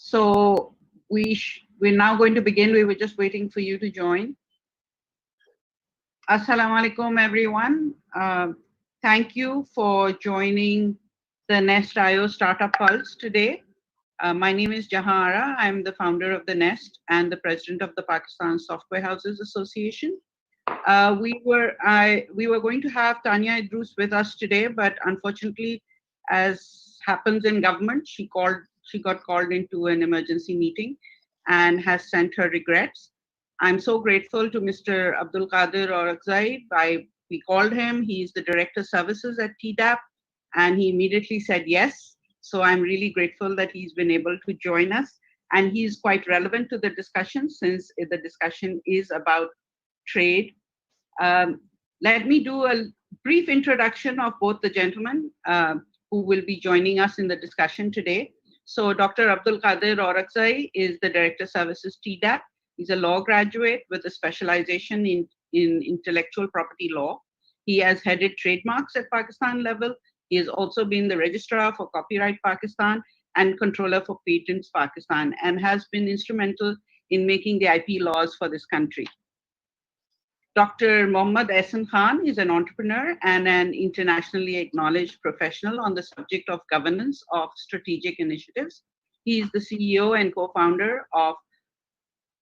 So we're now going to begin. We were just waiting for you to join. Assalamu alaikum, everyone. Thank you for joining the Nest.io Startup Pulse today. My name is Jahara. I'm the founder of the Nest and the president of the Pakistan Software Houses Association. We were going to have Tanya Idrus with us today, but unfortunately, as happens in government, she got called into an emergency meeting and has sent her regrets. I'm so grateful to Mr. Abdul Qadir Orakzai. We called him. He's the Director of Services at TDAP, and he immediately said yes. So I'm really grateful that he's been able to join us. And he's quite relevant to the discussion since the discussion is about trade. Let me do a brief introduction of both the gentlemen who will be joining us in the discussion today. So Dr. Abdul Qadir Orakzai is the Director of Services TDAP. He's a law graduate with a specialization in intellectual property law. He has headed trademarks at Pakistan level. He has also been the Registrar for Copyright Pakistan and Controller for Patents Pakistan, and has been instrumental in making the IP laws for this country. Dr. Mohammad Ehsan Khan is an entrepreneur and an internationally acknowledged professional on the subject of governance of strategic initiatives. He is the CEO and co-founder of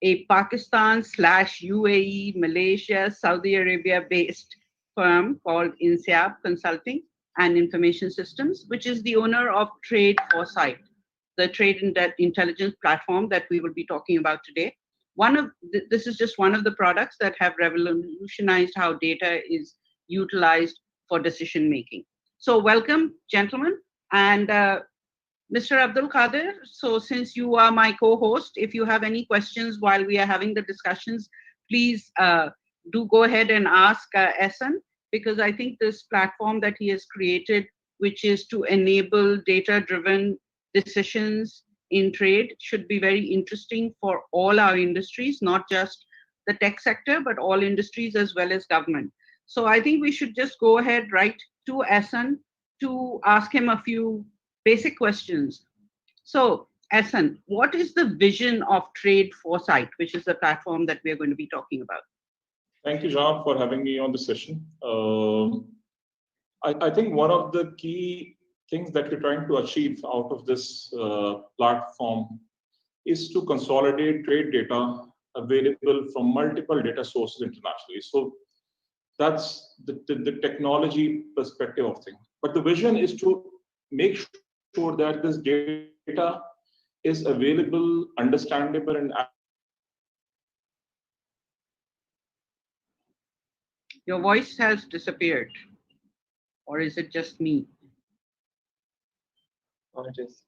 a Pakistan/UAE, Malaysia, Saudi Arabia based firm called INSEAB Consulting and Information Systems, which is the owner of Trade Foresight, the trade intelligence platform that we will be talking about today. This is just one of the products that have revolutionized how data is utilized for decision making. So welcome, gentlemen. And Mr. Abdul Qadir, so since you are my co-host, if you have any questions while we are having the discussions, please do go ahead and ask Ehsan, because I think this platform that he has created, which is to enable data-driven decisions in trade, should be very interesting for all our industries, not just the tech sector, but all industries as well as government. So I think we should just go ahead right to Ehsan to ask him a few basic questions. So Ehsan, what is the vision of Trade Foresight, which is the platform that we are going to be talking about? Thank you, John, for having me on the session. I think one of the key things that we're trying to achieve out of this platform is to consolidate trade data available from multiple data sources internationally. So that's the technology perspective of things. But the vision is to make sure that this data is available, understandable, and Your voice has disappeared, or is it just me? Oh, it is.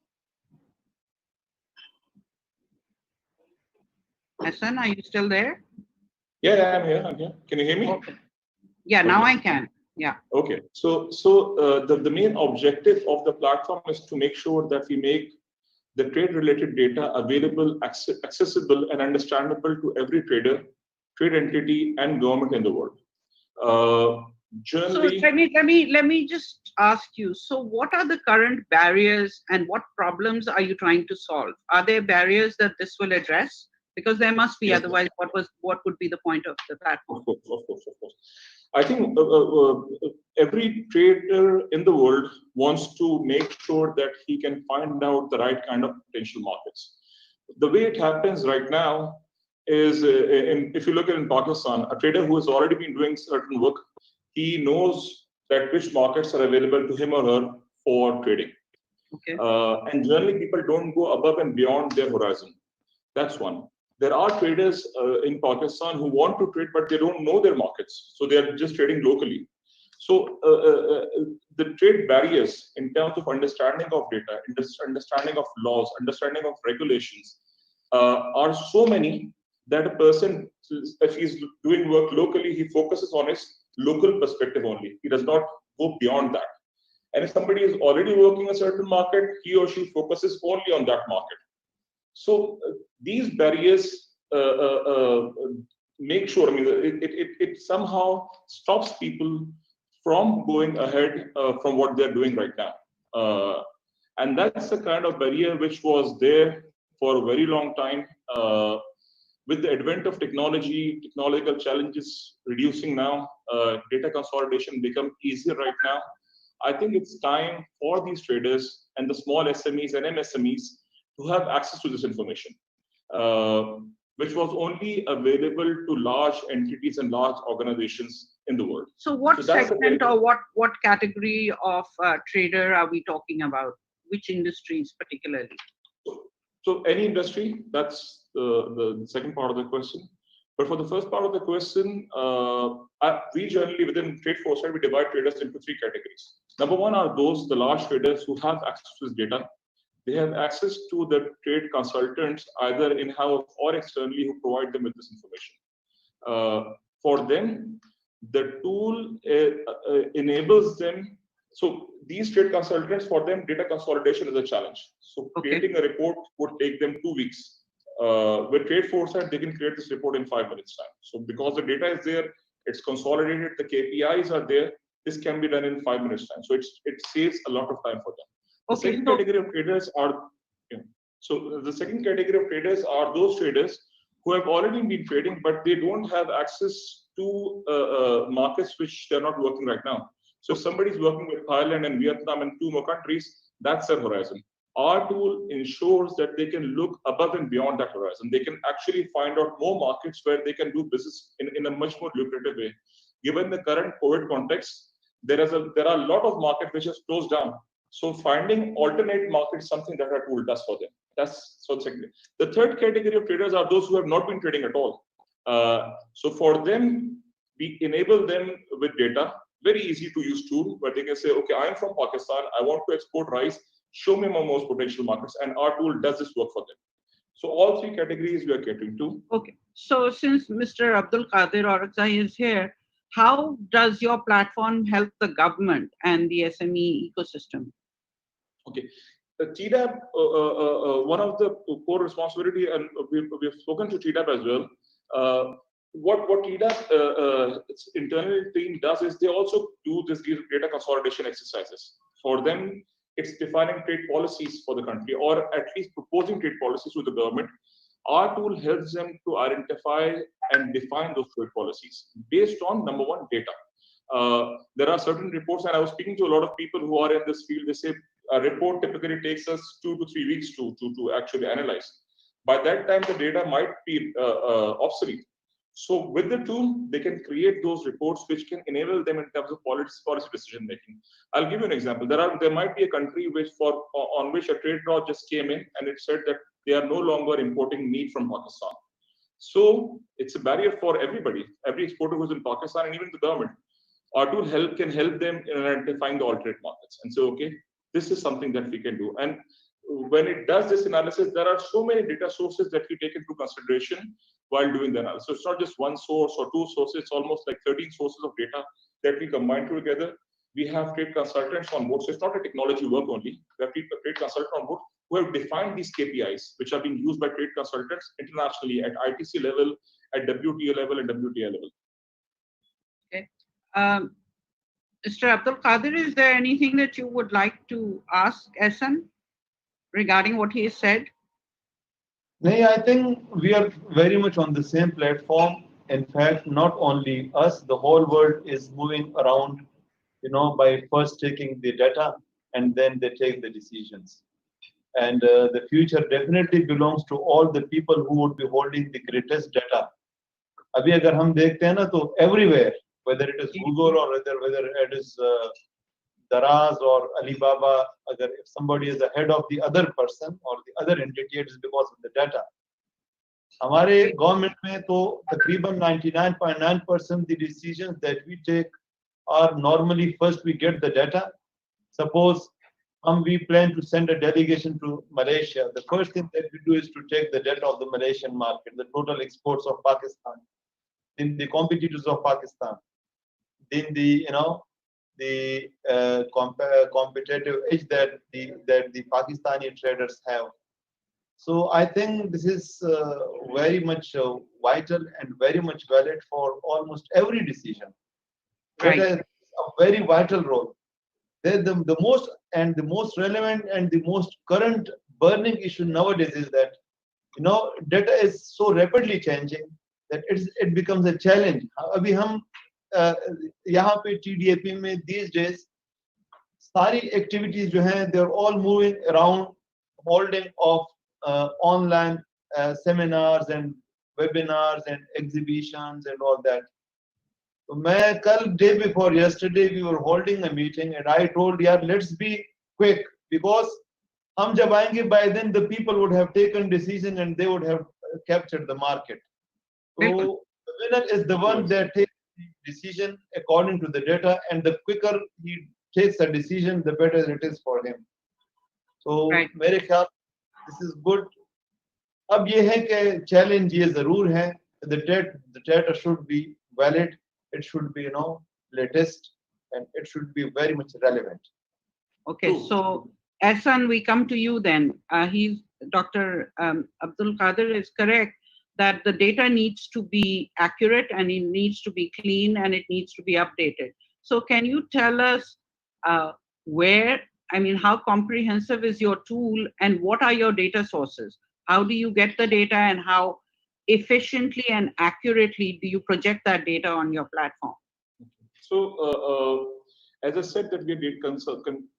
Ehsan, are you still there? Yeah, I'm here. Can you hear me? Okay. Yeah, now I can. Yeah. Okay. So the main objective of the platform is to make sure that we make the trade-related data available, accessible, and understandable to every trader, trade entity, and government in the world. Generally, so let me just ask you. So, what are the current barriers, and what problems are you trying to solve? Are there barriers that this will address? Because there must be. Yes. Otherwise, what would be the point of the platform? Of course. I think every trader in the world wants to make sure that he can find out the right kind of potential markets. The way it happens right now is, if you look at in Pakistan, a trader who has already been doing certain work, he knows that which markets are available to him or her for trading. Okay. And generally, people don't go above and beyond their horizon. That's one. There are traders in Pakistan who want to trade, but they don't know their markets. So they are just trading locally. So the trade barriers in terms of understanding of data, understanding of laws, understanding of regulations are so many that a person, if he's doing work locally, he focuses on his local perspective only. He does not go beyond that. And if somebody is already working a certain market, he or she focuses only on that market. So these barriers make sure, it somehow stops people from going ahead from what they're doing right now. And that's the kind of barrier which was there for a very long time. With the advent of technology, technological challenges reducing now, data consolidation become easier right now. I think it's time for these traders and the small SMEs and MSMEs to have access to this information, which was only available to large entities and large organizations in the world. So what segment or what category of trader are we talking about? Which industries particularly? So any industry, that's the second part of the question. But for the first part of the question, we generally within Trade Foresight, we divide traders into three categories. Number one are those, the large traders who have access to this data. They have access to the trade consultants, either in-house or externally, who provide them with this information. For them, the tool enables them. So these trade consultants, for them, data consolidation is a challenge. So creating a report would take them 2 weeks. With Trade Foresight, they can create this report in 5 minutes time. So because the data is there, it's consolidated, the KPIs are there, this can be done in 5 minutes time. So it saves a lot of time for them. The second category of traders are, so the second category of traders are those traders who have already been trading, but they don't have access to markets which they're not working right now. So if somebody's working with Thailand and Vietnam and 2 more countries, that's their horizon. Our tool ensures that they can look above and beyond that horizon. They can actually find out more markets where they can do business in a much more lucrative way. Given the current COVID context, there are a lot of markets which has closed down. So finding alternate markets is something that our tool does for them. That's so second. The third category of traders are those who have not been trading at all. So for them, we enable them with data, very easy to use tool where they can say, okay, I'm from Pakistan, I want to export rice, show me my most potential markets, and our tool does this work for them. So all three categories we are catering to. Okay, so since Mr. Abdul Qadir Orakzai is here, how does your platform help the government and the SME ecosystem? Okay, the TDAP, one of the core responsibility, and we've spoken to TDAP as well. What TDAP its internal team does is they also do this data consolidation exercises. For them, it's defining trade policies for the country, or at least proposing trade policies with the government. Our tool helps them to identify and define those trade policies based on, number one, data. There are certain reports, and I was speaking to a lot of people who are in this field. They say a report typically takes us 2 to 3 weeks to actually analyze. By that time, the data might be obsolete. So with the tool, they can create those reports which can enable them in terms of policy decision making. I'll give you an example. There might be a country on which a trade law just came in, and it said that they are no longer importing meat from Pakistan. So it's a barrier for everybody, every exporter who's in Pakistan, and even the government. Our tool can help them in identifying the alternate markets and say, okay, this is something that we can do. And when it does this analysis, there are so many data sources that we take into consideration while doing the analysis. So it's not just one source or two sources, it's almost like 13 sources of data that we combine together. We have trade consultants on board. So it's not a technology work only. We have trade consultants on board who have defined these KPIs, which are being used by trade consultants internationally at ITC level, at WTO level, and WTI level. Okay. Mr. Abdul Qadir, is there anything that you would like to ask Ehsan regarding what he said? No, I think we are very much on the same platform. In fact, not only us, the whole world is moving around, by first taking the data and then they take the decisions. And the future definitely belongs to all the people who would be holding the greatest data. Abhi agar hum dekhte hain na, to everywhere, whether it is Google or whether it is Daraz or Alibaba, if somebody is ahead of the other person or the other entity, it is because of the data. हमारे government में तो तकरीबन 99.9% the decisions that we take are normally first we get the data. Suppose we plan to send a delegation to Malaysia. The first thing that we do is to take the data of the Malaysian market, the total exports of Pakistan, then the competitors of Pakistan, then the competitive edge that the Pakistani traders have. So I think this is very much vital and very much valid for almost every decision. Right. It has a very vital role. The most relevant and the most current burning issue nowadays is that data is so rapidly changing that it becomes a challenge. अभी हम यहाँ पे TDAP में these days सारी activities जो हैं they are all moving around holding of online seminars and webinars and exhibitions and all that. So मैं कल day before yesterday we were holding a meeting and I told यार let's be quick because हम जब आएंगे by then the people would have taken decision and they would have captured the market. So the winner is the one that takes the decision according to the data and the quicker he takes a decision the better it is for him. So मेरे ख्याल this is good. अब ये है कि challenge ये जरूर है the data should be valid, it should be latest and it should be very much relevant. Okay, so Ehsan, we come to you then. Dr. Abdul Qadir is correct that the data needs to be accurate and it needs to be clean and it needs to be updated. So can you tell us how comprehensive is your tool and what are your data sources? How do you get the data and how efficiently and accurately do you project that data on your platform? So, as I said that we are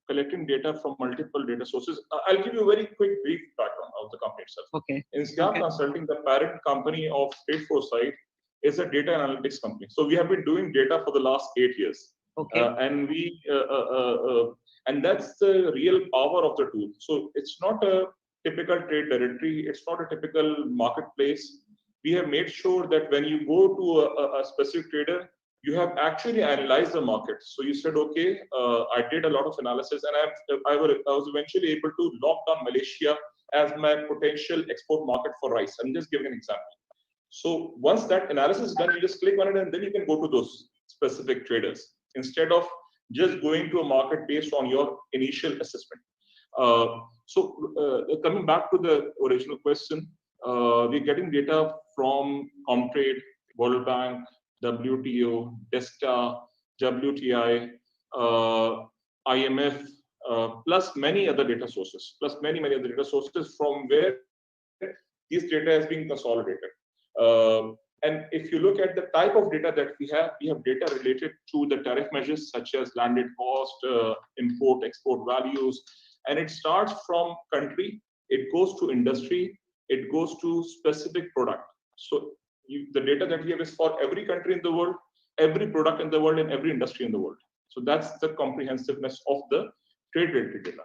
collecting data from multiple data sources. I'll give you a very quick brief background of the company itself. Okay. Insyad Consulting, the parent company of Trade Foresight, is a data analytics company. So we have been doing data for the last 8 years. Okay. And that's the real power of the tool. So it's not a typical trade directory. It's not a typical marketplace. We have made sure that when you go to a specific trader, you have actually analyzed the market. So you said, okay, I did a lot of analysis and I was eventually able to lock down Malaysia as my potential export market for rice. I'm just giving an example. So once that analysis is done, you just click on it and then you can go to those specific traders instead of just going to a market based on your initial assessment. Coming back to the original question, we're getting data from Comtrade, World Bank, WTO, DESTA, WTI, IMF, plus many other data sources, from where this data has been consolidated. And if you look at the type of data that we have data related to the tariff measures such as landed cost, import, export values, and it starts from country, it goes to industry, it goes to specific product. So the data that we have is for every country in the world, every product in the world, and every industry in the world. So that's the comprehensiveness of the trade-related data.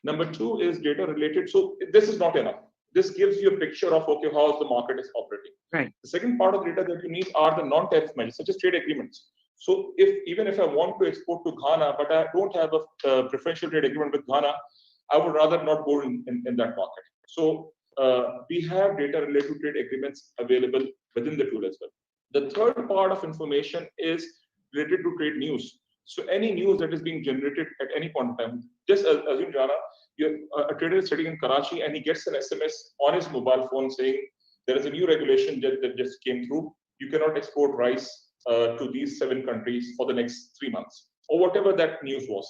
Number two is data related. So this is not enough. This gives you a picture of, okay, how the market is operating. Right. The second part of data that you need are the non-tariff measures, such as trade agreements. So even if I want to export to Ghana, but I don't have a preferential trade agreement with Ghana, I would rather not go in that market. So we have data related to trade agreements available within the tool as well. The third part of information is related to trade news. So any news that is being generated at any point in time, just assume, Jana, a trader is sitting in Karachi and he gets an SMS on his mobile phone saying there is a new regulation that just came through. You cannot export rice to these 7 countries for the next 3 months, or whatever that news was.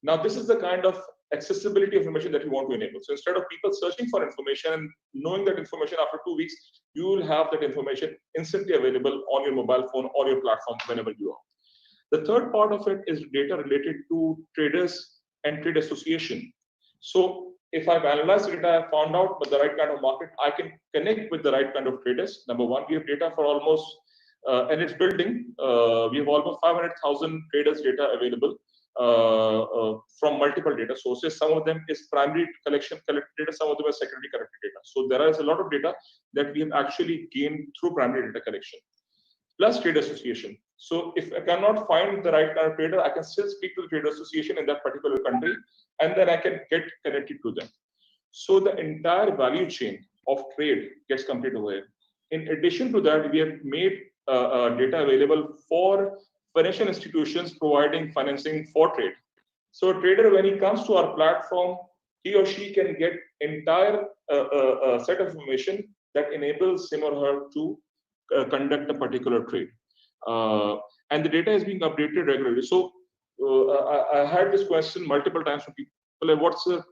Now, this is the kind of accessibility of information that we want to enable. So instead of people searching for information and knowing that information after 2 weeks, you will have that information instantly available on your mobile phone or your platform whenever you are. The third part of it is data related to traders and trade association. So if I've analyzed the data, I found out the right kind of market, I can connect with the right kind of traders. Number one, we have data for almost, and it's building, we have almost 500,000 traders data available from multiple data sources. Some of them is primary collected data, some of them are secondary collected data. So there is a lot of data that we have actually gained through primary data collection, plus trade association. So if I cannot find the right kind of trader, I can still speak to the trade association in that particular country, and then I can get connected to them. So the entire value chain of trade gets completed over here. In addition to that, we have made data available for financial institutions providing financing for trade. So a trader, when he comes to our platform, he or she can get entire set of information that enables him or her to conduct a particular trade. And the data is being updated regularly. So I had this question multiple times from people, like, what's the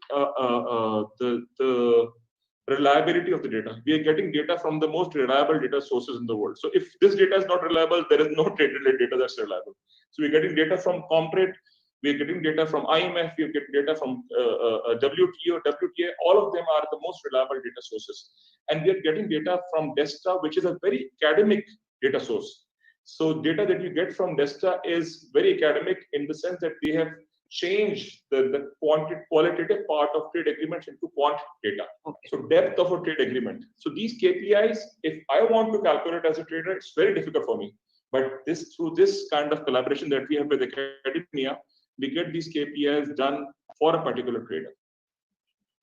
reliability of the data. We are getting data from the most reliable data sources in the world. So if this data is not reliable, there is no trade-related data that's reliable. So we're getting data from Comtrade, we're getting data from IMF, we're getting data from WTO, WTA. All of them are the most reliable data sources. And we are getting data from DESTA, which is a very academic data source. So data that you get from DESTA is very academic in the sense that they have changed the qualitative part of trade agreements into quant data. Okay. So depth of a trade agreement. So these KPIs, if I want to calculate as a trader, it's very difficult for me. But through this kind of collaboration that we have with academia, we get these KPIs done for a particular trader.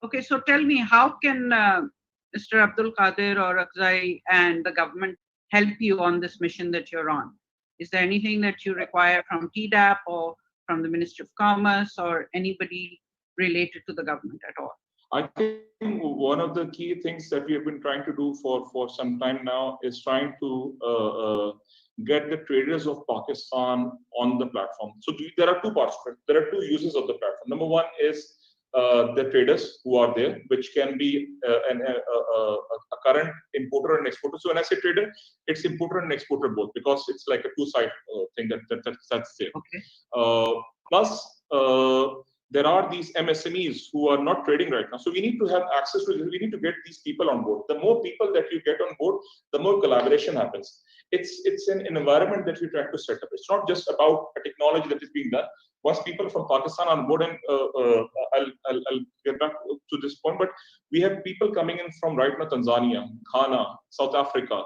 Okay, so tell me, how can Mr. Abdul Qadir or Akzai and the government help you on this mission that you're on? Is there anything that you require from TDAP or from the Ministry of Commerce or anybody related to the government at all? I think one of the key things that we have been trying to do for some time now is trying to get the traders of Pakistan on the platform. So there are two parts of it. There are two uses of the platform. Number one is the traders who are there, which can be a current importer and exporter. So when I say trader, it's importer and exporter both, because it's like a two-side thing that's there. Okay. Plus, there are these MSMEs who are not trading right now. So we need to have access to this. We need to get these people on board. The more people that you get on board, the more collaboration happens. It's an environment that we try to set up. It's not just about a technology that is being done. Once people from Pakistan on board, and I'll get back to this point, but we have people coming in from right now Tanzania, Ghana, South Africa,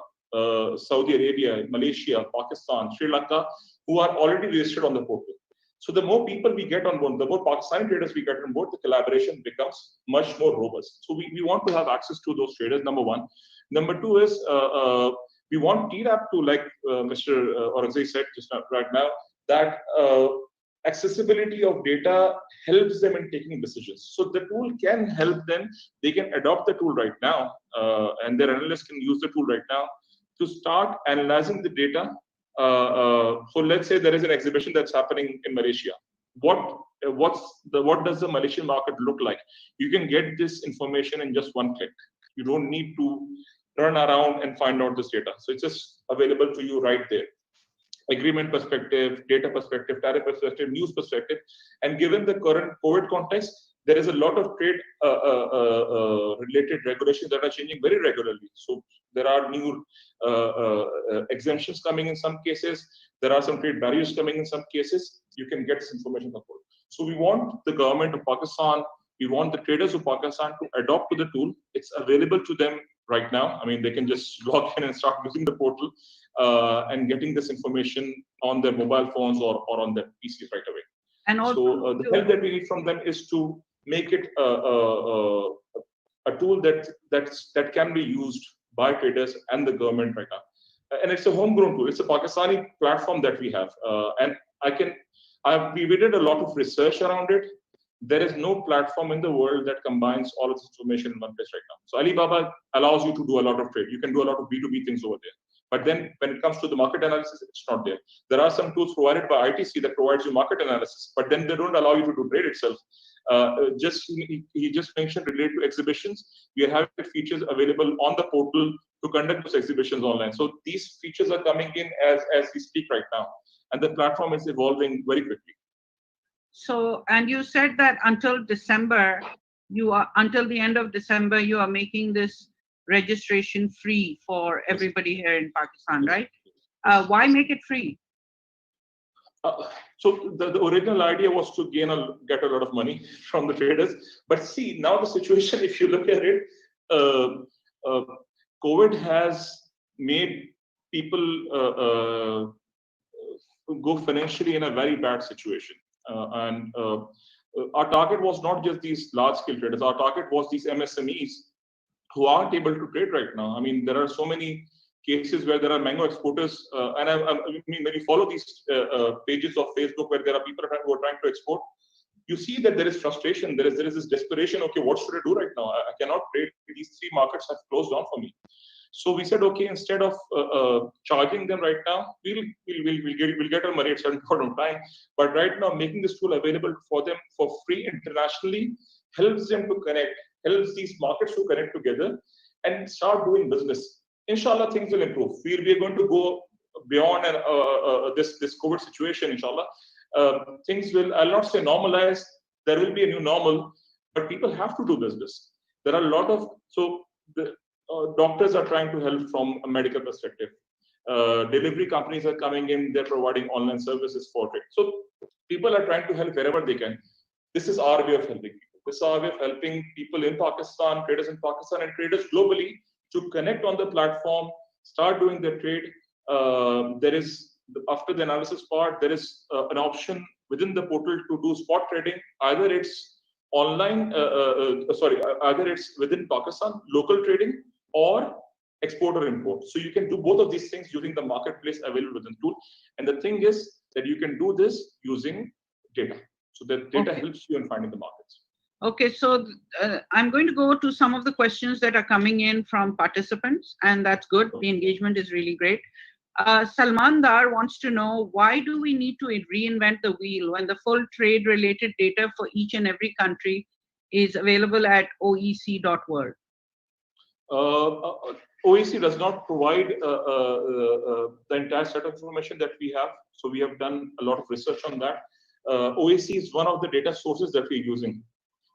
Saudi Arabia, Malaysia, Pakistan, Sri Lanka, who are already registered on the portal. So the more people we get on board, the more Pakistani traders we get on board, the collaboration becomes much more robust. So we want to have access to those traders, number one. Number two is we want TDAP to, like Mr. Aurangzeb said just right now, that accessibility of data helps them in taking decisions. So the tool can help them. They can adopt the tool right now, and their analysts can use the tool right now to start analyzing the data. So let's say there is an exhibition that's happening in Malaysia. What does the Malaysian market look like? You can get this information in just one click. You don't need to run around and find out this data. So it's just available to you right there. Agreement perspective, data perspective, tariff perspective, news perspective. And given the current COVID context, there is a lot of trade related regulations that are changing very regularly. So there are new exemptions coming in some cases. There are some trade barriers coming in some cases. You can get this information on board. So we want the government of Pakistan, we want the traders of Pakistan to adopt to the tool. It's available to them right now. I mean, they can just log in and start using the portal and getting this information on their mobile phones or on their PCs right away. And also, so the help that we need from them is to make it a tool that can be used by traders and the government right now. And it's a homegrown tool. It's a Pakistani platform that we have. And we did a lot of research around it. There is no platform in the world that combines all of this information in one place right now. So Alibaba allows you to do a lot of trade. You can do a lot of B2B things over there. But then when it comes to the market analysis, it's not there. There are some tools provided by ITC that provides you market analysis, but then they don't allow you to do trade itself. He just mentioned related to exhibitions. We have features available on the portal to conduct those exhibitions online. So these features are coming in as we speak right now. And the platform is evolving very quickly. So, and you said that until December, until the end of December, you are making this registration free for everybody here in Pakistan, right? Why make it free? So the original idea was to get a lot of money from the traders. But see, now the situation, if you look at it, COVID has made people go financially in a very bad situation. And our target was not just these large-scale traders. Our target was these MSMEs who aren't able to trade right now. I mean, there are so many cases where there are mango exporters, and I mean, when you follow these pages of Facebook where there are people who are trying to export, you see that there is frustration. There is this desperation. Okay, what should I do right now? I cannot trade. These three markets have closed down for me. So we said, okay, instead of charging them right now, we'll get our money at a certain point of time. But right now, making this tool available for them for free internationally helps them to connect, helps these markets to connect together and start doing business. Inshallah, things will improve. We are going to go beyond this COVID situation, inshallah. Things will, I'll not say normalize, there will be a new normal, but people have to do business. There are a lot of, so the doctors are trying to help from a medical perspective. Delivery companies are coming in, they're providing online services for it. So people are trying to help wherever they can. This is our way of helping people. This is our way of helping people in Pakistan, traders in Pakistan, and traders globally to connect on the platform, start doing their trade. There is, after the analysis part, there is an option within the portal to do spot trading. Either it's online, either it's within Pakistan, local trading, or export or import. So you can do both of these things using the marketplace available within the tool. And the thing is that you can do this using data. So that data helps you in finding the markets. Okay, so I'm going to go to some of the questions that are coming in from participants, and that's good. The engagement is really great. Salman Dar wants to know, why do we need to reinvent the wheel when the full trade-related data for each and every country is available at oec.world? OEC does not provide the entire set of information that we have. So we have done a lot of research on that. OEC is one of the data sources that we're using.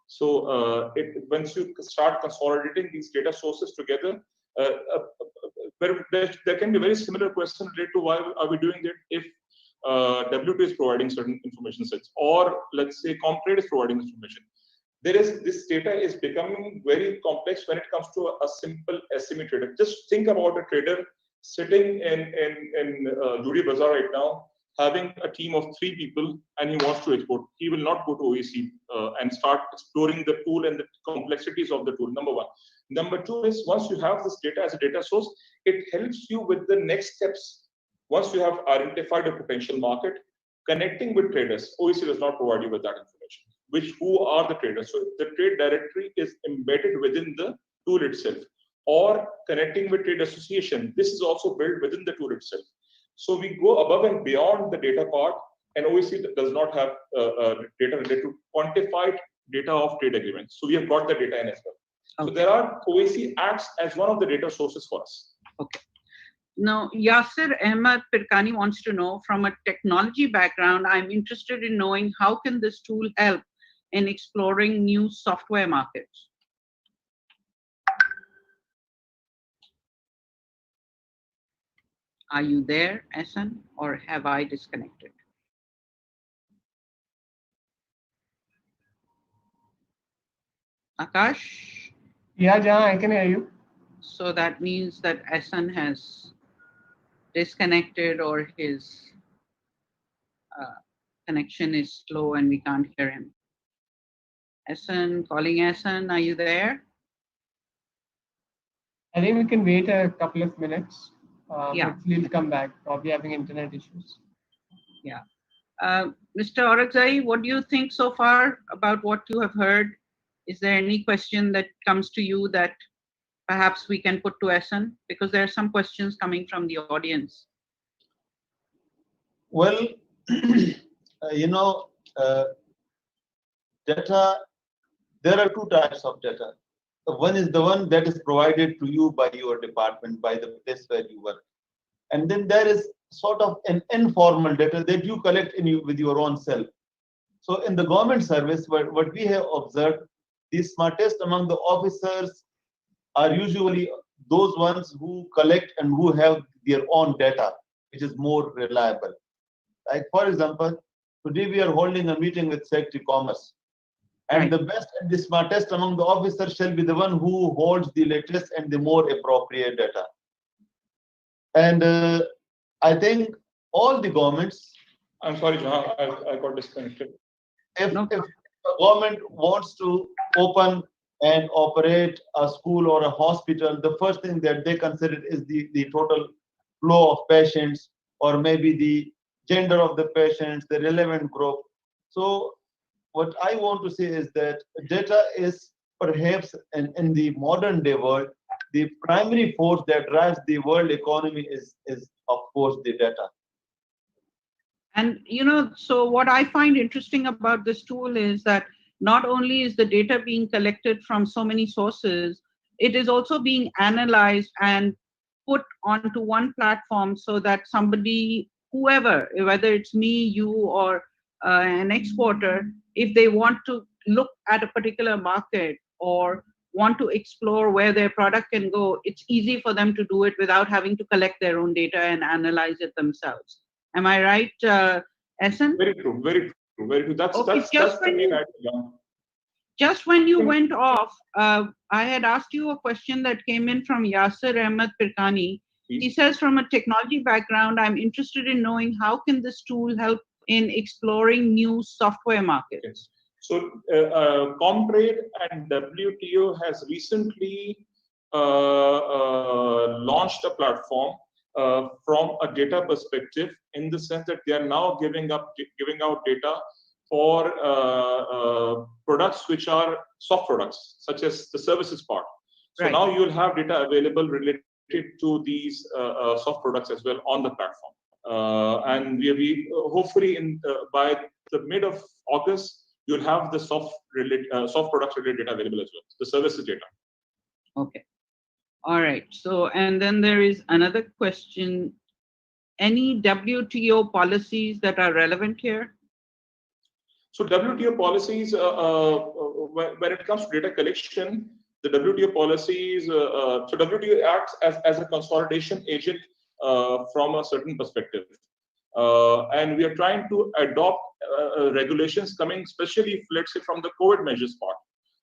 So once you start consolidating these data sources together, there can be very similar question related to why are we doing it if WT is providing certain information sets, or let's say Comtrade is providing information. This data is becoming very complex when it comes to a simple SME trader. Just think about a trader sitting in Judi Bazaar right now, having a team of 3 people, and he wants to export. He will not go to OEC and start exploring the tool and the complexities of the tool, number one. Number two is, once you have this data as a data source, it helps you with the next steps. Once you have identified a potential market, connecting with traders. OEC does not provide you with that information. Who are the traders? So the trade directory is embedded within the tool itself, or connecting with trade association. This is also built within the tool itself. So we go above and beyond the data part, and OEC does not have data related to quantified data of trade agreements. So we have got the data in as well. Okay. So there are, OEC acts as one of the data sources for us. Okay. Now, Yasir Ahmed Pirkani wants to know, from a technology background, I'm interested in knowing how can this tool help in exploring new software markets? Are you there, Ehsan, or have I disconnected? Akash? Yeah, Jahan, I can hear you. So that means that Ehsan has disconnected, or his connection is slow and we can't hear him. Ehsan, calling Ehsan, are you there? I think we can wait a couple of minutes. Yeah. Hopefully he'll come back, probably having internet issues. Yeah. Mr. Orakzai, what do you think so far about what you have heard? Is there any question that comes to you that perhaps we can put to Ehsan? Because there are some questions coming from the audience. Well, data, there are 2 types of data. One is the one that is provided to you by your department, by the place where you work. And then there is sort of an informal data that you collect with your own self. So in the government service, what we have observed, the smartest among the officers are usually those ones who collect and who have their own data, which is more reliable. Like, for example, today we are holding a meeting with Secretary Commerce. And the best and the smartest among the officers shall be the one who holds the latest and the more appropriate data. And I think all the governments. I'm sorry, Jahan, I got disconnected. If the government wants to open and operate a school or a hospital, the first thing that they consider is the total flow of patients, or maybe the gender of the patients, the relevant group. So what I want to say is that data is perhaps in the modern day world, the primary force that drives the world economy is of course the data. And so what I find interesting about this tool is that not only is the data being collected from so many sources, it is also being analyzed and put onto one platform so that somebody, whoever, whether it's me, you, or an exporter, if they want to look at a particular market or want to explore where their product can go, it's easy for them to do it without having to collect their own data and analyze it themselves. Am I right, Essen? Very true, very true, very true. That's Okay, that's the main idea. Just when you went off, I had asked you a question that came in from Yasser Ahmed Pirkani. He says, from a technology background, I'm interested in knowing how can this tool help in exploring new software markets? Yes. So Comtrade and WTO has recently launched a platform from a data perspective, in the sense that they are now giving out data for products which are soft products, such as the services part. So now you will have data available related to these soft products as well on the platform. And we hopefully by the mid of August, you'll have the soft products related data available as well, the services data. Okay. All right. So, and then there is another question. Any WTO policies that are relevant here? So WTO policies, when it comes to data collection, the WTO policies, so WTO acts as a consolidation agent from a certain perspective. And we are trying to adopt regulations coming, especially, let's say, from the COVID measures part.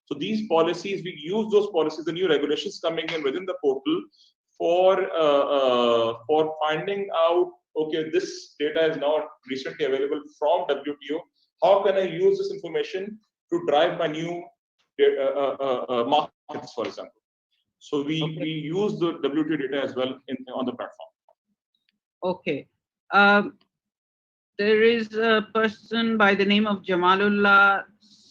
So these policies, we use those policies, the new regulations coming in within the portal for finding out, okay, this data is now recently available from WTO. How can I use this information to drive my new markets, for example? So we use the WTO data as well on the platform. Okay. There is a person by the name of Jamalullah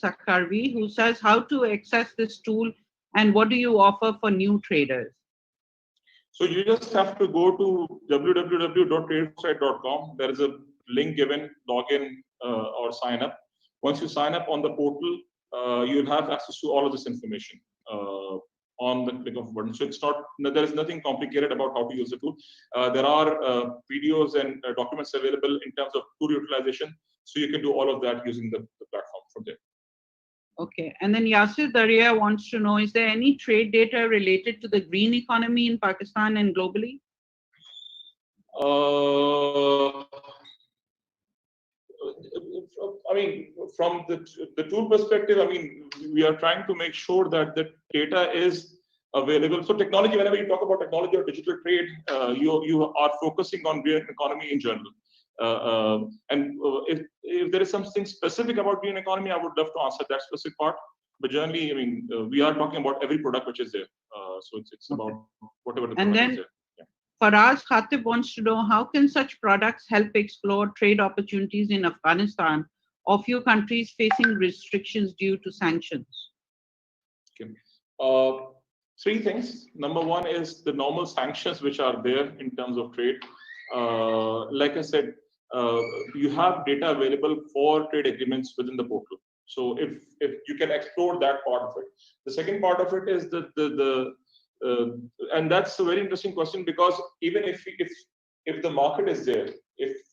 Sakarvi who says, how to access this tool and what do you offer for new traders? So you just have to go to www.tradewebsite.com. There is a link given, login or sign up. Once you sign up on the portal, you'll have access to all of this information on the click of a button. So it's not, there is nothing complicated about how to use the tool. There are videos and documents available in terms of tool utilization. So you can do all of that using the platform from there. Okay. And then Yasir Daria wants to know, is there any trade data related to the green economy in Pakistan and globally? I mean, from the tool perspective, I mean, we are trying to make sure that the data is available. So technology, whenever you talk about technology or digital trade, you are focusing on green economy in general. And if there is something specific about green economy, I would love to answer that specific part. But generally, I mean, we are talking about every product which is there. So it's about whatever the product is there. Faraz Khatib wants to know, how can such products help explore trade opportunities in Afghanistan or few countries facing restrictions due to sanctions? Okay. Three things. Number one is the normal sanctions which are there in terms of trade. Like I said, you have data available for trade agreements within the portal. So if you can explore that part of it. The second part of it is and that's a very interesting question, because even if the market is there,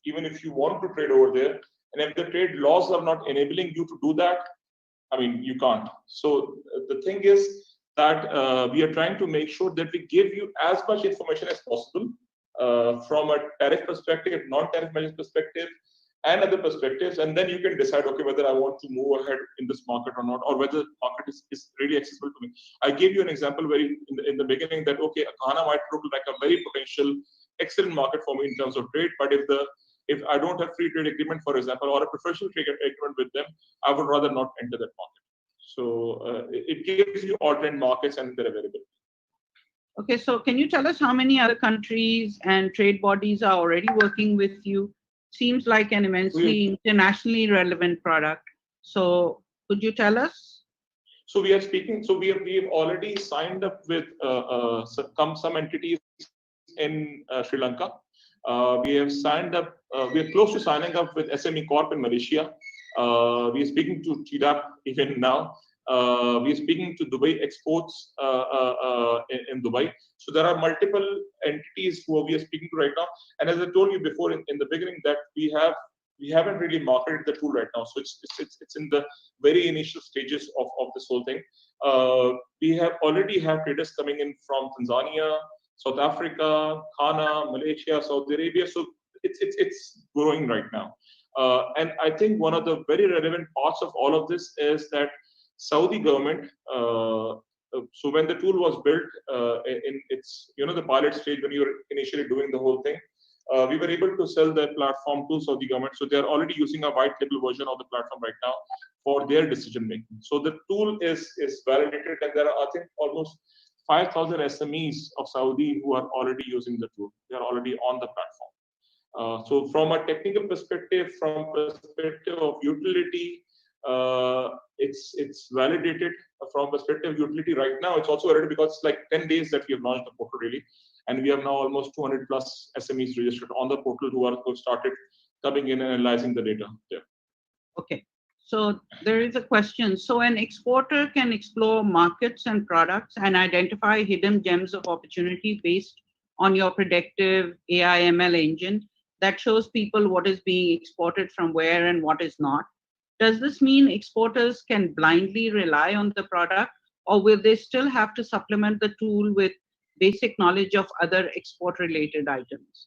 even if you want to trade over there, and if the trade laws are not enabling you to do that, I mean, you can't. So the thing is that we are trying to make sure that we give you as much information as possible from a tariff perspective, non-tariff measures perspective, and other perspectives, and then you can decide, okay, whether I want to move ahead in this market or not, or whether the market is really accessible to me. I gave you an example in the beginning that, okay, Ghana might look like a very potential, excellent market for me in terms of trade, but if I don't have free trade agreement, for example, or a preferential trade agreement with them, I would rather not enter that market. So it gives you alternate markets and their availability. Okay, so can you tell us how many other countries and trade bodies are already working with you? Seems like an immensely internationally relevant product. So could you tell us? So we are speaking. So we have already signed up with some entities in Sri Lanka. We have signed up. We are close to signing up with SME Corp in Malaysia. We are speaking to TDAP even now. We are speaking to Dubai Exports in Dubai. So there are multiple entities who we are speaking to right now. And as I told you before in the beginning, that we haven't really marketed the tool right now. So it's in the very initial stages of this whole thing. We already have traders coming in from Tanzania, South Africa, Ghana, Malaysia, Saudi Arabia. So it's growing right now. And I think one of the very relevant parts of all of this is that Saudi government. So when the tool was built in its the pilot stage, when you were initially doing the whole thing, we were able to sell the platform to Saudi government. So they are already using a white label version of the platform right now for their decision making. So the tool is validated, and there are, I think, almost 5,000 SMEs of Saudi who are already using the tool. They are already on the platform. So from a technical perspective, from perspective of utility, it's validated. From perspective of utility right now, it's also validated because it's like 10 days that we have launched the portal really, and we have now almost 200 plus SMEs registered on the portal who started coming in and analyzing the data there. Okay, so there is a question. So an exporter can explore markets and products and identify hidden gems of opportunity based on your predictive AI ML engine that shows people what is being exported from where and what is not. Does this mean exporters can blindly rely on the product, or will they still have to supplement the tool with basic knowledge of other export-related items?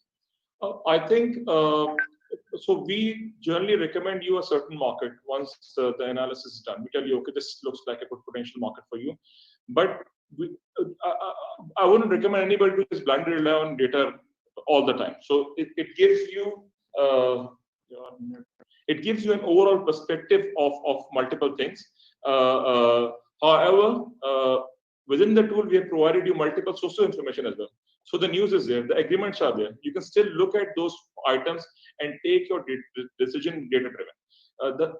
I think, so we generally recommend you a certain market once the analysis is done. We tell you, okay, this looks like a good potential market for you. But I wouldn't recommend anybody to just blindly rely on data all the time. So it gives you an overall perspective of multiple things. However, within the tool, we have provided you multiple sources of information as well. So the news is there, the agreements are there. You can still look at those items and take your decision data-driven.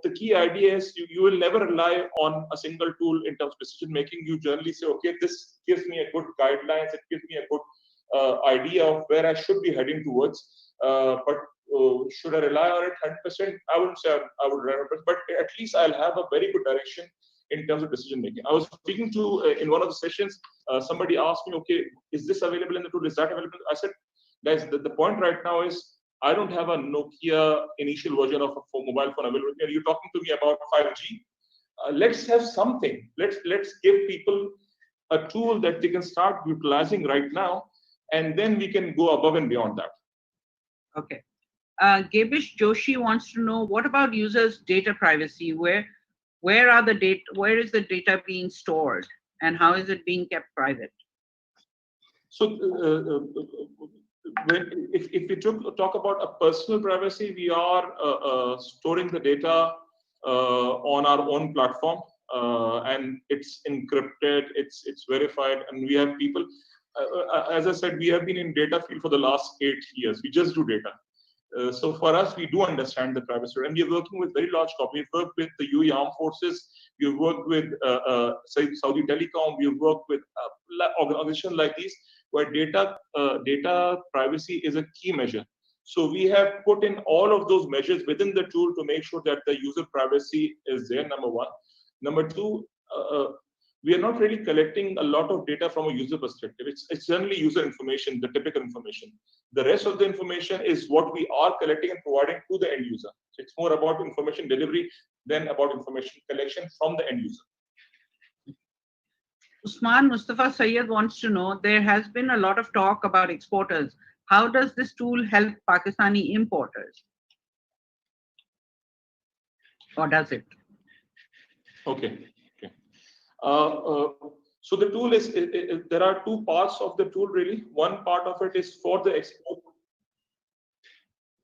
The key idea is you will never rely on a single tool in terms of decision making. You generally say, okay, this gives me a good guidelines, it gives me a good idea of where I should be heading towards. But should I rely on it 100%? I wouldn't say I would rely on it, but at least I'll have a very good direction in terms of decision making. I was speaking to in one of the sessions, somebody asked me, okay, is this available in the tool? Is that available? I said, guys, the point right now is I don't have a Nokia initial version of a mobile phone available. And you're talking to me about 5G. Let's have something. Let's give people a tool that they can start utilizing right now, and then we can go above and beyond that. Okay. Gabish Joshi wants to know, what about users' data privacy? Where are the data? Where is the data being stored, and how is it being kept private? So, if we talk about a personal privacy, we are storing the data on our own platform, and it's encrypted, it's verified, and we have people. As I said, we have been in data field for the last 8 years. We just do data. So for us, we do understand the privacy, and we are working with very large companies. We've worked with the UAE Armed Forces. We've worked with Saudi Telecom. We've worked with organizations like these, where data privacy is a key measure. So we have put in all of those measures within the tool to make sure that the user privacy is there. Number one. Number two, we are not really collecting a lot of data from a user perspective. It's generally user information, the typical information. The rest of the information is what we are collecting and providing to the end user. So it's more about information delivery than about information collection from the end user. Usman Mustafa Sayyed wants to know, there has been a lot of talk about exporters. How does this tool help Pakistani importers? Or does it? Okay. So the tool is, there are two parts of the tool really. One part of it is for the export.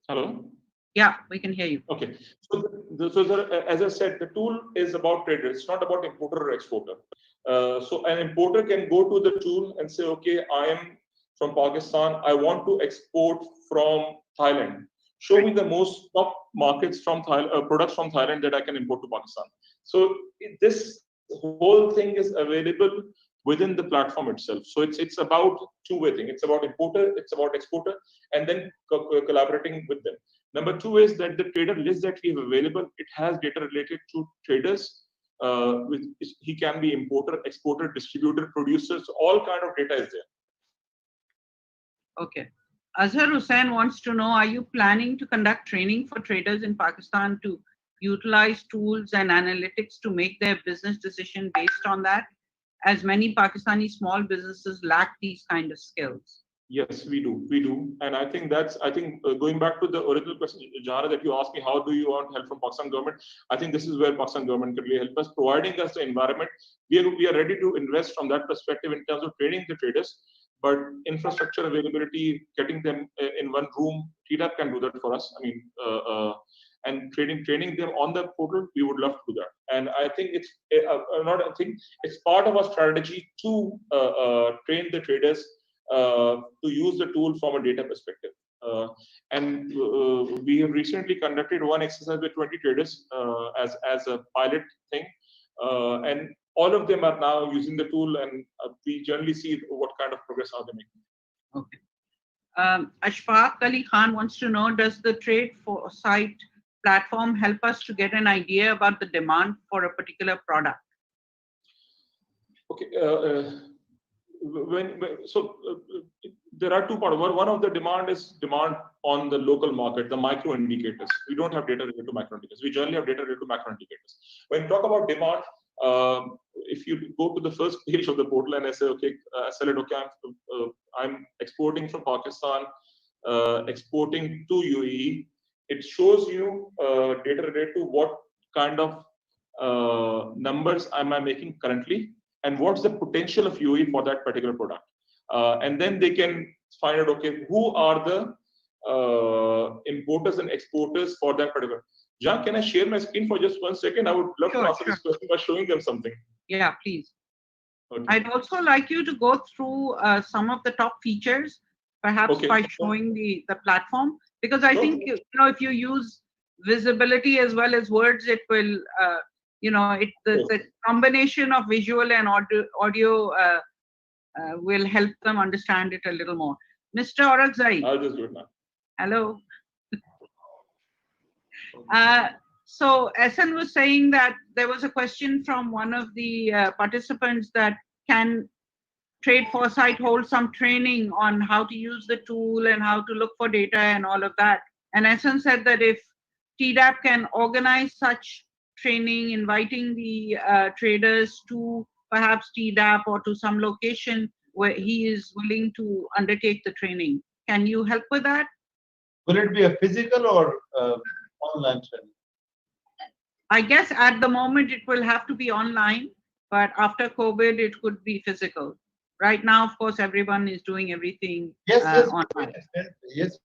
Hello? Yeah, we can hear you. Okay. So as I said, the tool is about traders. It's not about importer or exporter. So an importer can go to the tool and say, okay, I am from Pakistan. I want to export from Thailand. Show me the most top markets from Thailand, products from Thailand that I can import to Pakistan. So this whole thing is available within the platform itself. So it's about two-way thing. It's about importer, it's about exporter, and then collaborating with them. Number two is that the trader list that we have available, it has data related to traders. He can be importer, exporter, distributor, producers, all kind of data is there. Okay. Azhar Hussain wants to know, are you planning to conduct training for traders in Pakistan to utilize tools and analytics to make their business decision based on that? As many Pakistani small businesses lack these kind of skills. Yes, we do. And I think going back to the original question, Jara, that you asked me, how do you want help from Pakistan government? I think this is where Pakistan government can really help us, providing us the environment. We are ready to invest from that perspective in terms of training the traders, but infrastructure availability, getting them in one room, TDAP can do that for us. I mean, and training them on the portal, we would love to do that. And I think it's part of our strategy to train the traders to use the tool from a data perspective. And we have recently conducted one exercise with 20 traders as a pilot thing. And all of them are now using the tool, and we generally see what kind of progress are they making. Okay. Ashfaq Ali Khan wants to know, does the Trade Foresight platform help us to get an idea about the demand for a particular product? Okay. There are two parts. One of the demand is demand on the local market, the micro indicators. We don't have data related to micro indicators. We generally have data related to macro indicators. When you talk about demand, if you go to the first page of the portal and I say, okay, I'm exporting from Pakistan, exporting to UAE, it shows you data related to what kind of numbers am I making currently, and what's the potential of UAE for that particular product. And then they can find out, okay, who are the importers and exporters for that particular. Jan, can I share my screen for just 1 second? I would love to answer this question by showing them something. Yeah, please. Okay. I'd also like you to go through some of the top features, perhaps by showing the platform, because I think if you use visibility as well as words, it will the combination of visual and audio will help them understand it a little more. Mr. Orakzai. I'll just do it now. Hello. So Esan was saying that there was a question from one of the participants that can Trade Foresight hold some training on how to use the tool and how to look for data and all of that. And Esan said that if TDAP can organize such training, inviting the traders to perhaps TDAP or to some location where he is willing to undertake the training. Can you help with that? Will it be a physical or online training? I guess at the moment it will have to be online, but after COVID it could be physical. Right now, of course, everyone is doing everything online. Yes.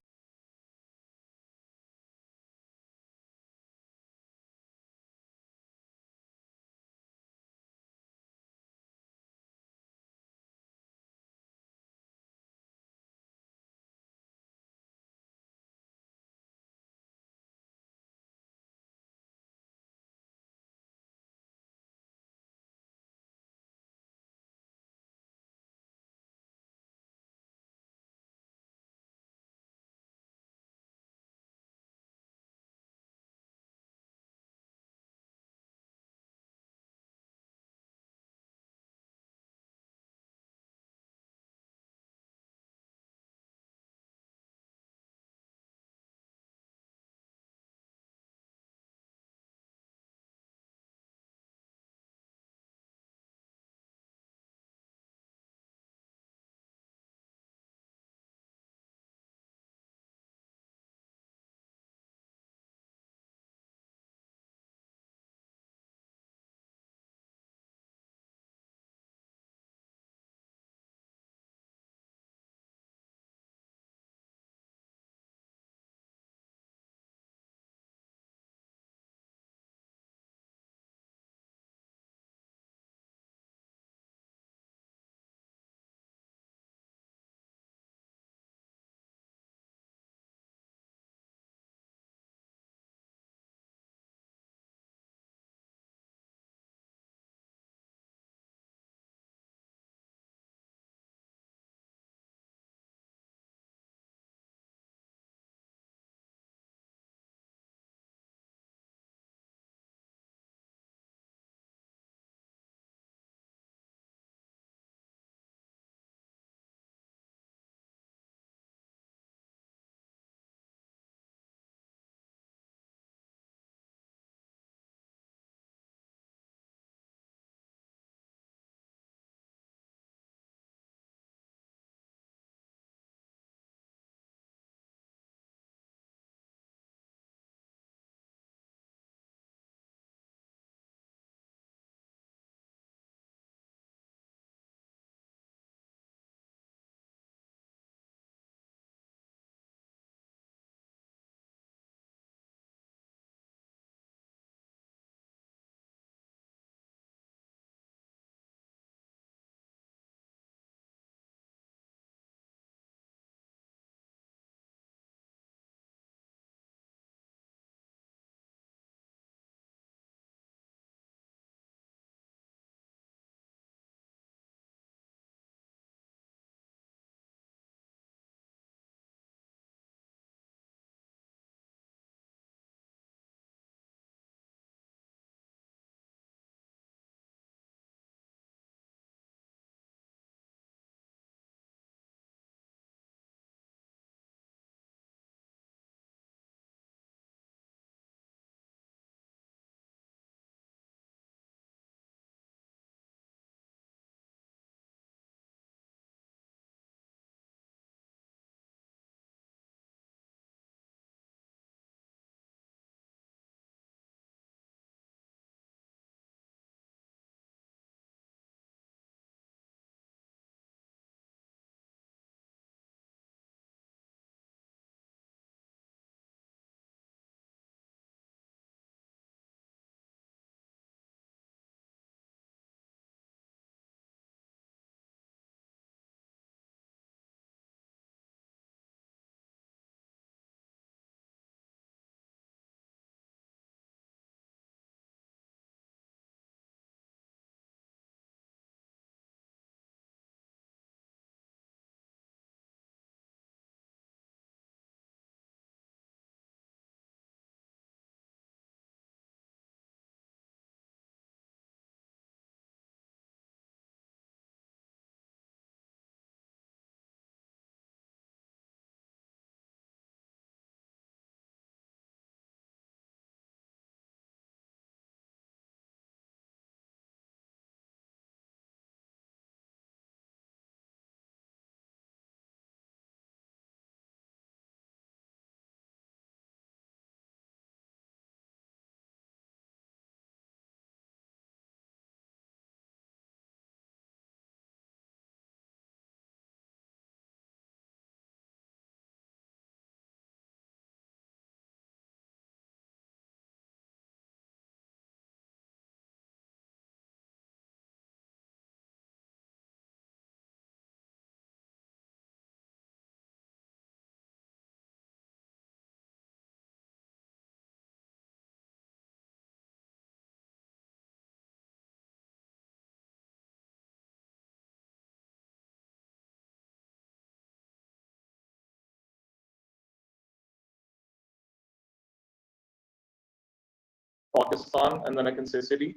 Pakistan, and then I can say city.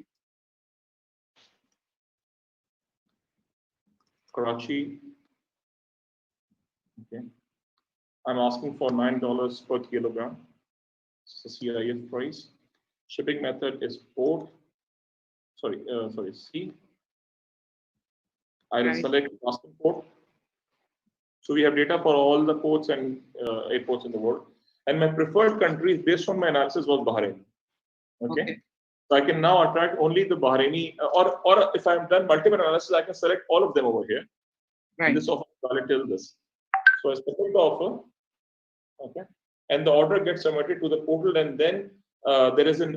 Karachi. Okay. I'm asking for $9 per kilogram. It's the CIF price. Shipping method is port. Sorry, C. I will Right. select custom port. So we have data for all the ports and airports in the world. And my preferred countries based on my analysis was Bahrain. Okay. So I can now attract only the Bahraini, or if I've done multiple analysis, I can select all of them over here. Right. And this offer is valid till this. So I select the offer. Okay. And the order gets submitted to the portal, and then there is an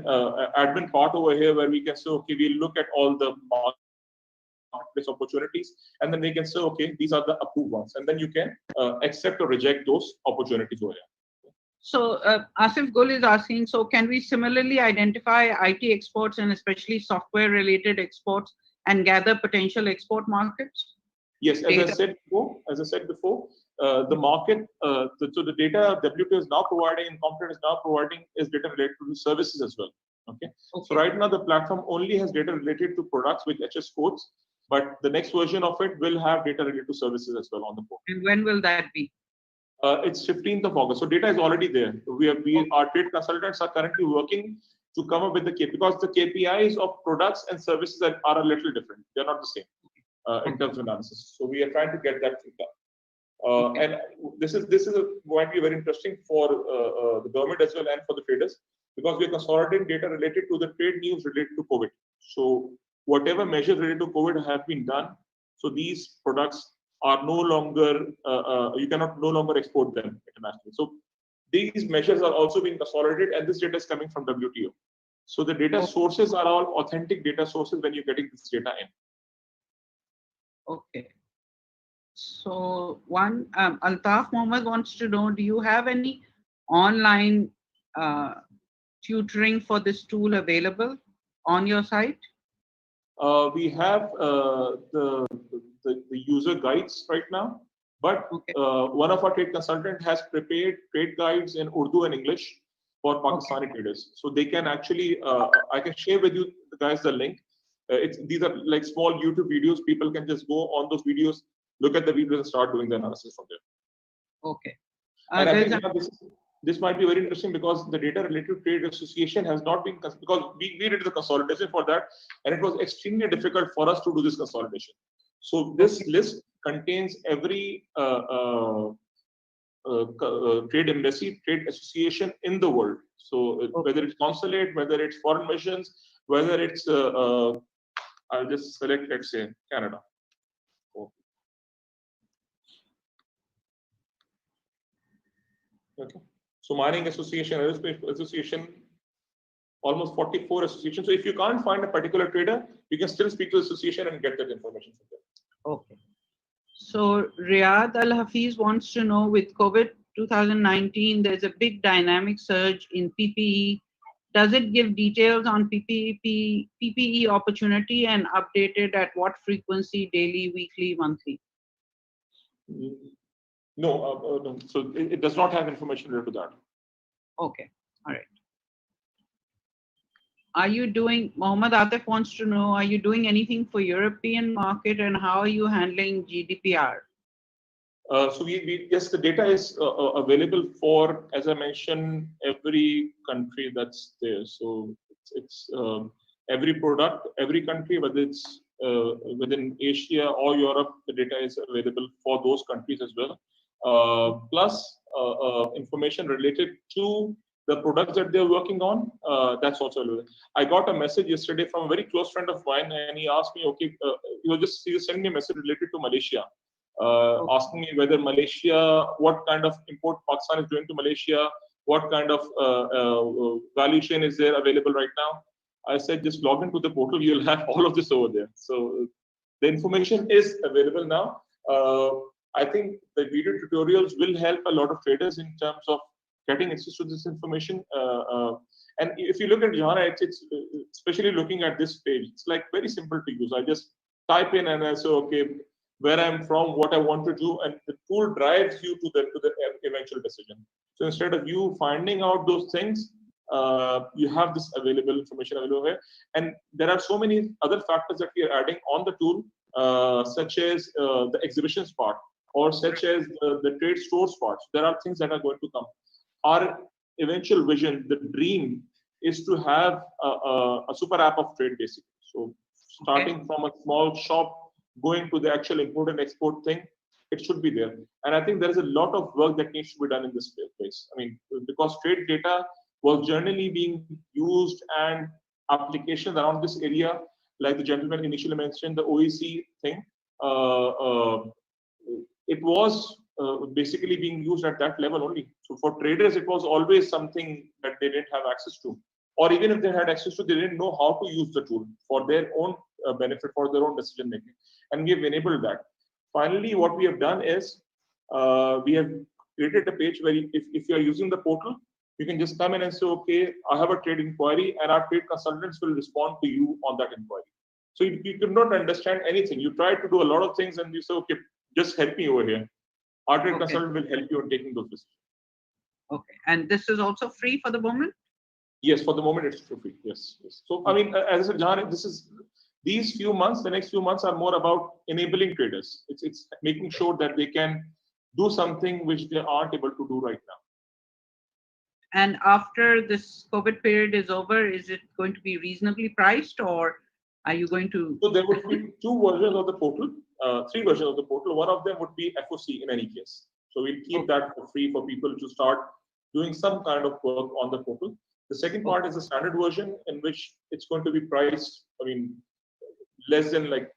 admin part over here where we can say, okay, we'll look at all the marketplace opportunities, and then we can say, okay, these are the approved ones, and then you can accept or reject those opportunities over here. So Asif Gul is asking, so can we similarly identify IT exports and especially software related exports and gather potential export markets? Yes, as I said before, the market, so the data WTO is now providing and Compton is now providing is data related to services as well. Okay. So right now the platform only has data related to products with HS codes, but the next version of it will have data related to services as well on the portal. And when will that be? It's 15th of August. So data is already there. Our trade consultants are currently working to come up with the KPIs, because the KPIs of products and services are a little different. They're not the same in terms of analysis. So we are trying to get that data. And this is going to be very interesting for the government as well and for the traders, because we are consolidating data related to the trade news related to COVID. So whatever measures related to COVID have been done, so these products are no longer, you cannot no longer export them internationally. So these measures are also being consolidated, and this data is coming from WTO. So the data sources are all authentic data sources when you're getting this data in. Okay. So Altaf Mohammed wants to know, do you have any online tutoring for this tool available on your site? We have the user guides right now, but one of our trade consultants has prepared trade guides in Urdu and English for Pakistani traders. So they can actually, I can share with you guys the link. These are like small YouTube videos. People can just go on those videos, look at the videos, and start doing the analysis from there. Okay. And I think this might be very interesting, because the data related to trade association has not been, because we did the consolidation for that, and it was extremely difficult for us to do this consolidation. So this list contains every trade embassy, trade association in the world. So whether it's consulate, whether it's foreign missions, whether it's I'll just select, let's say, Canada. Okay. So mining association, aerospace association, almost 44 associations. So if you can't find a particular trader, you can still speak to the association and get that information from them. Okay. So Riyad Al Hafiz wants to know, with COVID 2019, there's a big dynamic surge in PPE. Does it give details on PPE opportunity and updated at what frequency, daily, weekly, monthly? No, no. So it does not have information related to that. Okay, all right. Are you doing, Mohammed Atif wants to know, are you doing anything for European market, and how are you handling GDPR? So yes, the data is available for, as I mentioned, every country that's there. So it's every product, every country, whether it's within Asia or Europe, the data is available for those countries as well. Plus information related to the products that they're working on, that's also available. I got a message yesterday from a very close friend of mine, and he asked me, okay, he was sending me a message related to Malaysia. Asking me whether Malaysia, what kind of import Pakistan is doing to Malaysia, what kind of value chain is there available right now. I said, just log into the portal, you'll have all of this over there. So the information is available now. I think the video tutorials will help a lot of traders in terms of getting access to this information. And if you look at Jahana, it's especially looking at this page, it's like very simple to use. I just type in and I say, okay, where I'm from, what I want to do, and the tool drives you to the eventual decision. So instead of you finding out those things, you have this available information available here. And there are so many other factors that we are adding on the tool, such as the exhibitions part, or such as the trade stores part. There are things that are going to come. Our eventual vision, the dream, is to have a super app of trade, basically. So starting from a small shop, going to the actual import and export thing, it should be there. And I think there is a lot of work that needs to be done in this space. I mean, because trade data was generally being used, and applications around this area, like the gentleman initially mentioned, the OEC thing, it was basically being used at that level only. So for traders, it was always something that they didn't have access to. Or even if they had access to, they didn't know how to use the tool for their own benefit, for their own decision making. And we have enabled that. Finally, what we have done is we have created a page where if you are using the portal, you can just come in and say, okay, I have a trade inquiry, and our trade consultants will respond to you on that inquiry. So you could not understand anything. You try to do a lot of things and you say, okay, just help me over here. Our trade consultant will help you in taking those decisions. Okay. And this is also free for the moment? Yes, for the moment it's free. Yes. So I mean, as I said, Jahan, these few months, the next few months are more about enabling traders. It's making sure that they can do something which they aren't able to do right now. And after this COVID period is over, is it going to be reasonably priced, or are you going to? So there would be two versions of the portal, three versions of the portal. One of them would be FOC in any case. So we'll keep that for free for people to start doing some kind of work on the portal. The second part is the standard version, in which it's going to be priced, I mean, less than like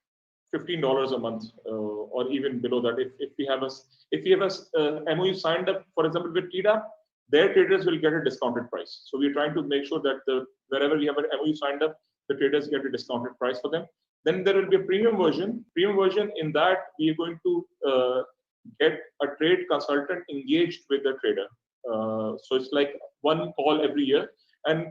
$15 a month, or even below that. If we have a MOU signed up, for example, with TDAP, their traders will get a discounted price. So we're trying to make sure that wherever we have an MOU signed up, the traders get a discounted price for them. Then there will be a premium version. Premium version, in that we are going to get a trade consultant engaged with the trader. So it's like one call every year. And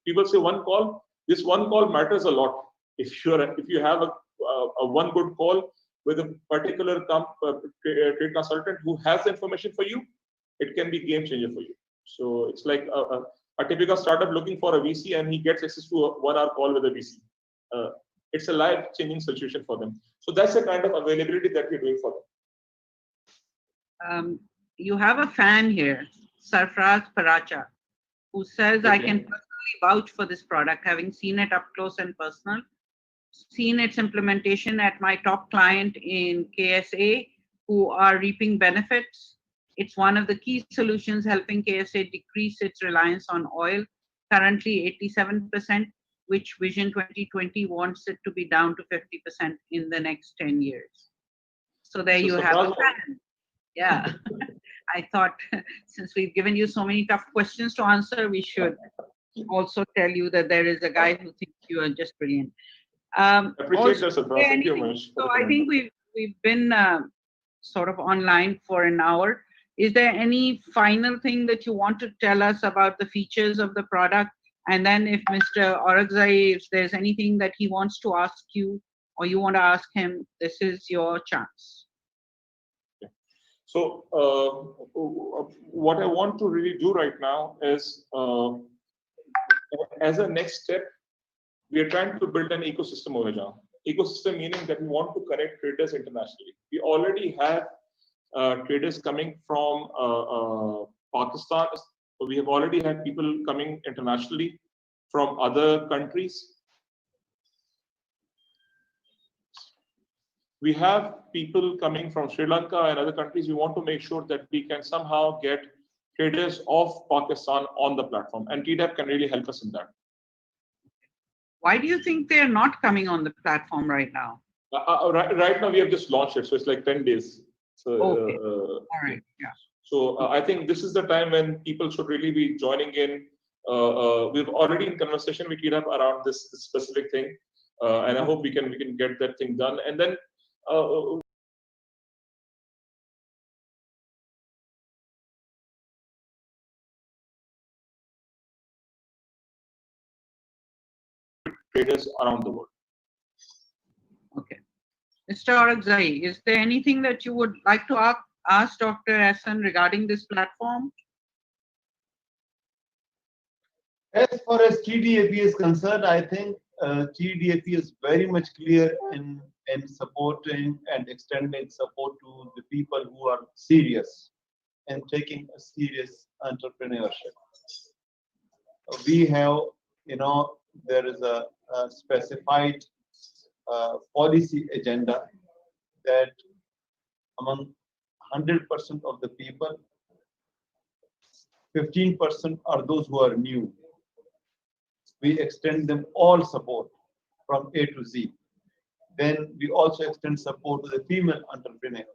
people say one call. This one call matters a lot. If you have a one good call with a particular trade consultant who has the information for you, it can be game changer for you. So it's like a typical startup looking for a VC, and he gets access to a 1 hour call with a VC. It's a life-changing situation for them. So that's the kind of availability that we're doing for them. You have a fan here, Sarfraz Paracha, who says, I can personally vouch for this product, having seen it up close and personal, seen its implementation at my top client in KSA, who are reaping benefits. It's one of the key solutions helping KSA decrease its reliance on oil, currently 87%, which Vision 2020 wants it to be down to 50% in the next 10 years. So there you have a fan. Yeah. I thought since we've given you so many tough questions to answer, we should also tell you that there is a guy who thinks you are just brilliant. Appreciate that, Sarfraz. Thank you very much. So I think we've been sort of online for an hour. Is there any final thing that you want to tell us about the features of the product? And then if Mr. Orakzai, if there's anything that he wants to ask you or you want to ask him, this is your chance. So what I want to really do right now is, as a next step, we are trying to build an ecosystem over here. Ecosystem meaning that we want to connect traders internationally. We already have traders coming from Pakistan. So we have already had people coming internationally from other countries. We have people coming from Sri Lanka and other countries. We want to make sure that we can somehow get traders of Pakistan on the platform, and TDAP can really help us in that. Why do you think they're not coming on the platform right now? Right now, we have just launched it, so it's like 10 days. So, okay. All right. Yeah. So I think this is the time when people should really be joining in. We've already in conversation with TDAP around this specific thing, and I hope we can get that thing done. And then traders around the world. Okay. Mr. Orakzai, is there anything that you would like to ask Dr. Ehsan regarding this platform? As far as TDAP is concerned, I think TDAP is very much clear in supporting and extending support to the people who are serious and taking a serious entrepreneurship. We have, there is a specified policy agenda that among 100% of the people, 15% are those who are new. We extend them all support from A to Z. Then we also extend support to the female entrepreneurs.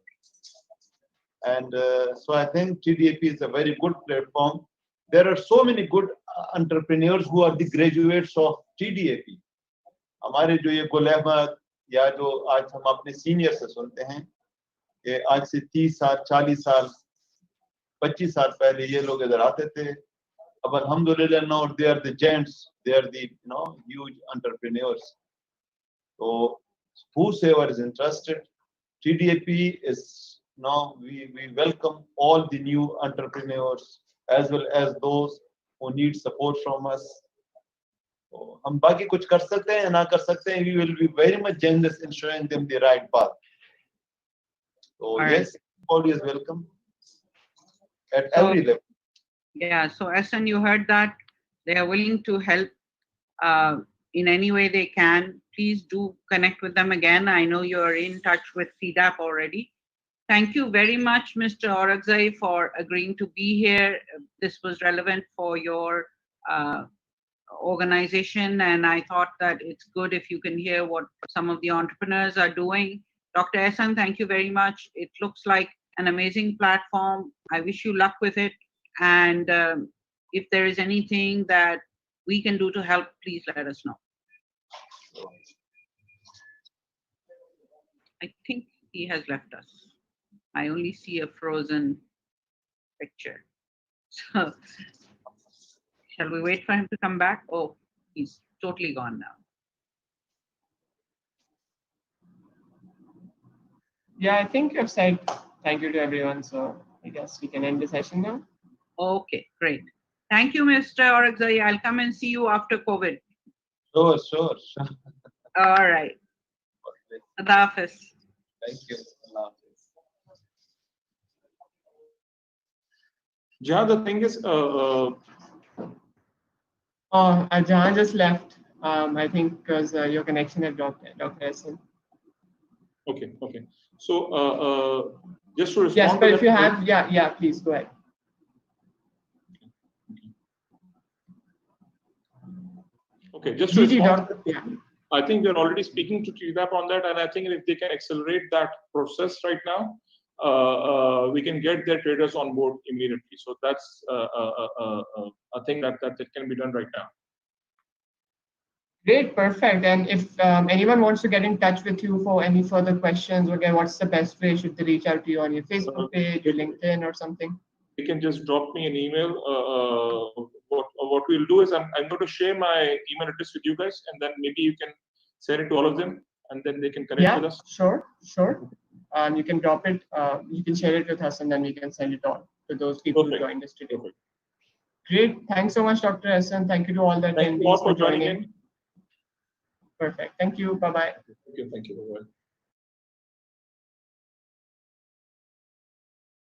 And so I think TDAP is a very good platform. There are so many good entrepreneurs who are the graduates of TDAP. हमारे जो ये गुल अहमद या जो आज हम अपने senior से सुनते हैं कि आज से 30 साल 40 साल 25 साल पहले ये लोग इधर आते थे अब अल्हम्दुलिल्लाह now they are the giants, they are the huge entrepreneurs. So whosoever is interested, TDAP is we welcome all the new entrepreneurs as well as those who need support from us. So, हम बाकी कुछ कर सकते हैं ना कर सकते हैं, we will be very much generous in showing them the right path. So All yes, everybody is welcome at every level. Yeah, so Ehsan, you heard that they are willing to help in any way they can. Please do connect with them again. I know you're in touch with CDAP already. Thank you very much, Mr. Orakzai, for agreeing to be here. This was relevant for your organization, and I thought that it's good if you can hear what some of the entrepreneurs are doing. Dr. Ehsan, thank you very much. It looks like an amazing platform. I wish you luck with it. And if there is anything that we can do to help, please let us know. I think he has left us. I only see a frozen picture. So, shall we wait for him to come back? Oh, he's totally gone now. Yeah, I think I've said thank you to everyone. So I guess we can end the session now. Okay, great. Thank you, Mr. Orakzai. I'll come and see you after COVID. Sure. All right. Allah Hafiz. Thank you. Allah Hafiz. Jahan, the thing is, Jahan just left. I think because your connection had dropped, Dr. Ehsan. okay. So just to respond Yes, to but if that, you have, yeah, please go ahead. okay, just to respond. Yeah. I think we're already speaking to TDAP on that, and I think if they can accelerate that process right now, we can get their traders on board immediately. So that's a thing that can be done right now. Great, perfect. And if anyone wants to get in touch with you for any further questions, again, what's the best way? Should they reach out to you on your Facebook page, your LinkedIn, or something? You can just drop me an email. What we'll do is I'm going to share my email address with you guys, and then maybe you can send it to all of them, and then they can connect with us. Sure. You can drop it. You can share it with us, and then we can send it on to those people who joined us today. Perfect. Great. Thanks so much, Dr. Ehsan. Thank you to all the Thank you all attendees for joining in. Perfect. Thank you. Bye-bye. Thank you. Bye-bye.